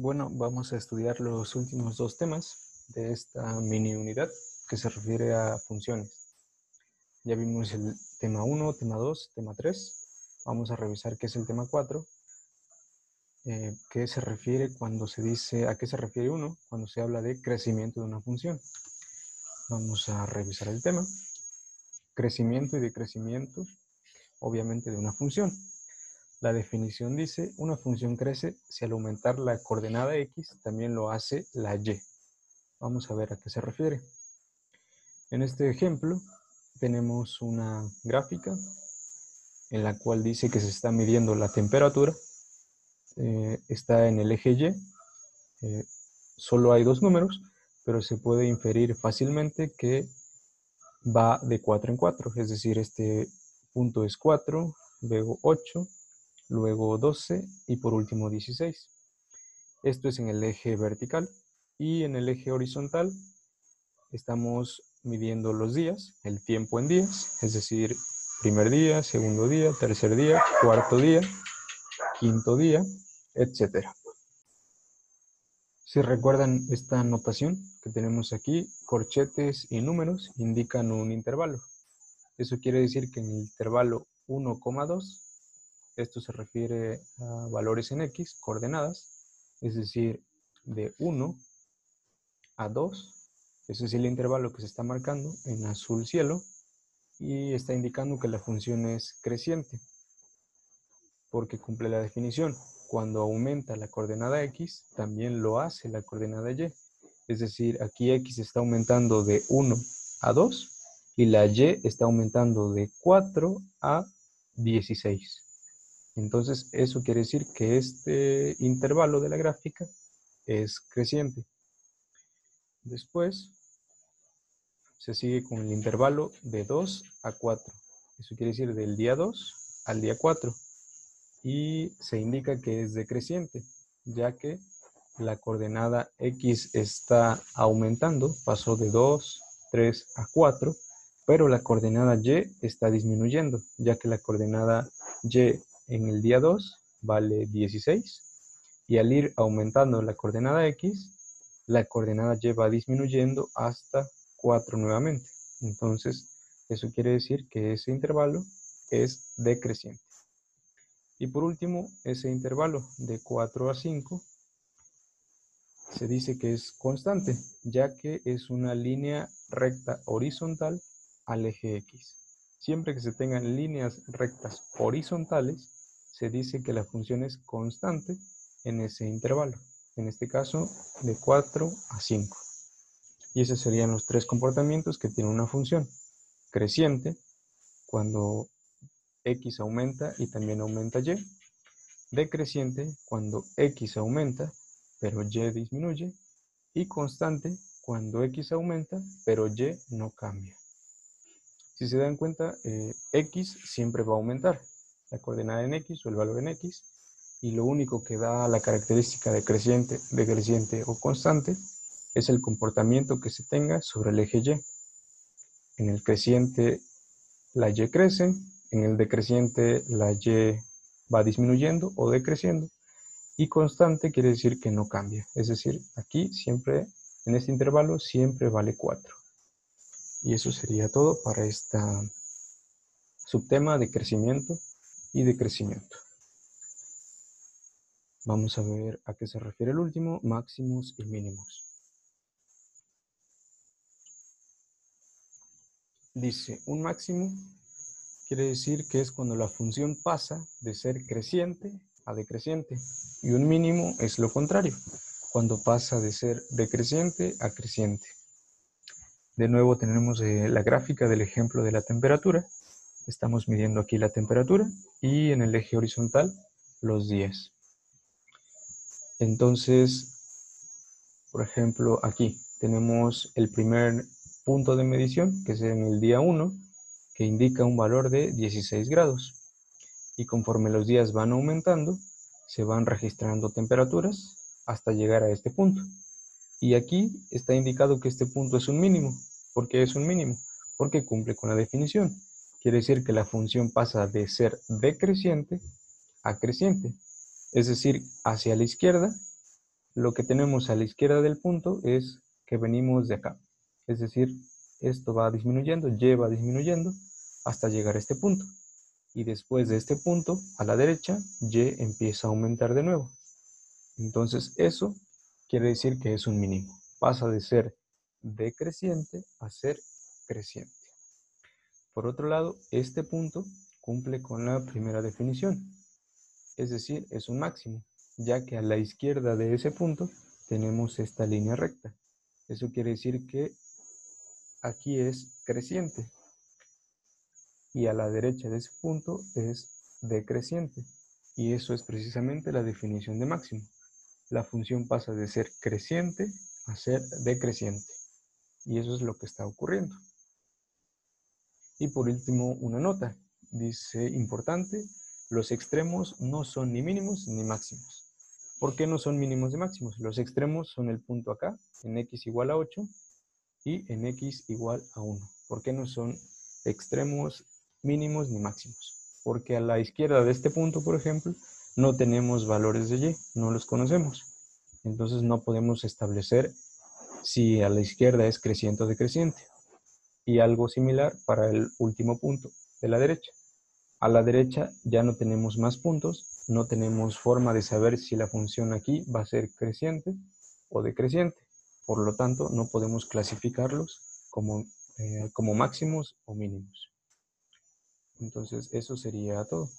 Bueno, vamos a estudiar los últimos dos temas de esta mini unidad que se refiere a funciones. Ya vimos el tema 1, tema 2, tema 3. Vamos a revisar qué es el tema 4. ¿Qué se refiere cuando se dice, a qué se refiere uno cuando se habla de crecimiento de una función? Vamos a revisar el tema. Crecimiento y decrecimiento, obviamente, de una función. La definición dice, una función crece si al aumentar la coordenada x también lo hace la y. Vamos a ver a qué se refiere. En este ejemplo tenemos una gráfica en la cual dice que se está midiendo la temperatura. Está en el eje Y. Solo hay dos números, pero se puede inferir fácilmente que va de 4 en 4. Es decir, este punto es 4, luego 8, luego 12 y por último 16. Esto es en el eje vertical. Y en el eje horizontal estamos midiendo los días, el tiempo en días, es decir, primer día, segundo día, tercer día, cuarto día, quinto día, etc. Si recuerdan esta notación que tenemos aquí, corchetes y números indican un intervalo. Eso quiere decir que en el intervalo 1,2, esto se refiere a valores en X, coordenadas, es decir, de 1 a 2, ese es el intervalo que se está marcando en azul cielo, y está indicando que la función es creciente, porque cumple la definición. Cuando aumenta la coordenada x, también lo hace la coordenada y. Es decir, aquí x está aumentando de 1 a 2 y la y está aumentando de 4 a 16. Entonces, eso quiere decir que este intervalo de la gráfica es creciente. Después, se sigue con el intervalo de 2 a 4. Eso quiere decir del día 2 al día 4. Y se indica que es decreciente, ya que la coordenada x está aumentando, pasó de 2, 3 a 4, pero la coordenada y está disminuyendo, ya que la coordenada y en el día 2 vale 16, y al ir aumentando la coordenada x, la coordenada y va disminuyendo hasta 4 nuevamente. Entonces, eso quiere decir que ese intervalo es decreciente. Y por último, ese intervalo de 4 a 5 se dice que es constante, ya que es una línea recta horizontal al eje X. Siempre que se tengan líneas rectas horizontales, se dice que la función es constante en ese intervalo. En este caso, de 4 a 5. Y esos serían los tres comportamientos que tiene una función. Creciente, cuando X aumenta y también aumenta Y. Decreciente, cuando X aumenta, pero Y disminuye. Y constante, cuando X aumenta, pero Y no cambia. Si se dan cuenta, X siempre va a aumentar. La coordenada en X o el valor en X. Y lo único que da la característica decreciente o constante es el comportamiento que se tenga sobre el eje Y. En el creciente, la Y crece. En el decreciente, la Y va disminuyendo o decreciendo. Y constante quiere decir que no cambia. Es decir, aquí siempre, en este intervalo, siempre vale 4. Y eso sería todo para este subtema de crecimiento y decrecimiento. Vamos a ver a qué se refiere el último, máximos y mínimos. Dice, un máximo quiere decir que es cuando la función pasa de ser creciente a decreciente. Y un mínimo es lo contrario, cuando pasa de ser decreciente a creciente. De nuevo tenemos la gráfica del ejemplo de la temperatura. Estamos midiendo aquí la temperatura y en el eje horizontal los días. Entonces, por ejemplo, aquí tenemos el primer punto de medición, que es en el día 1, que indica un valor de 16 grados. Y conforme los días van aumentando, se van registrando temperaturas hasta llegar a este punto. Y aquí está indicado que este punto es un mínimo. ¿Por qué es un mínimo? Porque cumple con la definición. Quiere decir que la función pasa de ser decreciente a creciente. Es decir, hacia la izquierda Lo que tenemos a la izquierda del punto es que venimos de acá. Es decir, esto va disminuyendo, y va disminuyendo hasta llegar a este punto. Y después de este punto, a la derecha, y empieza a aumentar de nuevo. Entonces eso quiere decir que es un mínimo. Pasa de ser decreciente a ser creciente. Por otro lado, este punto cumple con la primera definición. Es decir, es un máximo, ya que a la izquierda de ese punto tenemos esta línea recta. Eso quiere decir que aquí es creciente y a la derecha de ese punto es decreciente. Y eso es precisamente la definición de máximo. La función pasa de ser creciente a ser decreciente. Y eso es lo que está ocurriendo. Y por último, una nota. Dice, importante, los extremos no son ni mínimos ni máximos. ¿Por qué no son mínimos ni máximos? Los extremos son el punto acá, en x igual a 8, y en x igual a 1. ¿Por qué no son extremos mínimos ni máximos? Porque a la izquierda de este punto, por ejemplo, no tenemos valores de y, no los conocemos. Entonces no podemos establecer si a la izquierda es creciente o decreciente. Y algo similar para el último punto de la derecha. A la derecha ya no tenemos más puntos, no tenemos forma de saber si la función aquí va a ser creciente o decreciente. Por lo tanto, no podemos clasificarlos como máximos o mínimos. Entonces, eso sería todo.